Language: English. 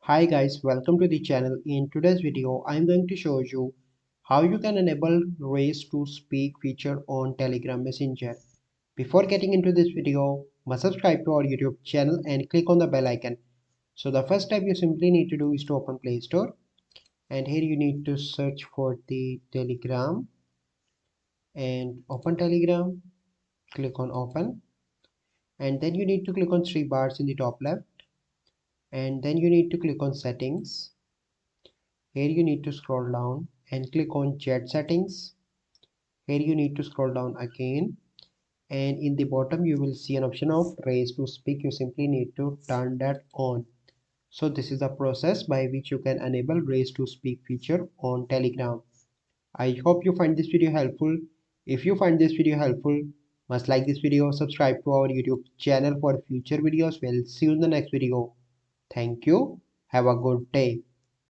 Hi guys, welcome to the channel. In today's video, I'm going to show you how you can enable raise to speak feature on Telegram Messenger. Before getting into this video, must subscribe to our YouTube channel and click on the bell icon. So the first step you simply need to do is to open Play Store, and here you need to search for the Telegram and open Telegram. Click on open, and then you need to click on three bars in the top left, and then you need to click on settings. Here you need to scroll down and click on chat settings. Here you need to scroll down again, and in the bottom you will see an option of raise to speak. You simply need to turn that on. So this is the process by which you can enable raise to speak feature on Telegram. I hope you find this video helpful. If you find this video helpful, must like this video, subscribe to our YouTube channel for future videos. We'll see you in the next video. Thank you. Have a good day.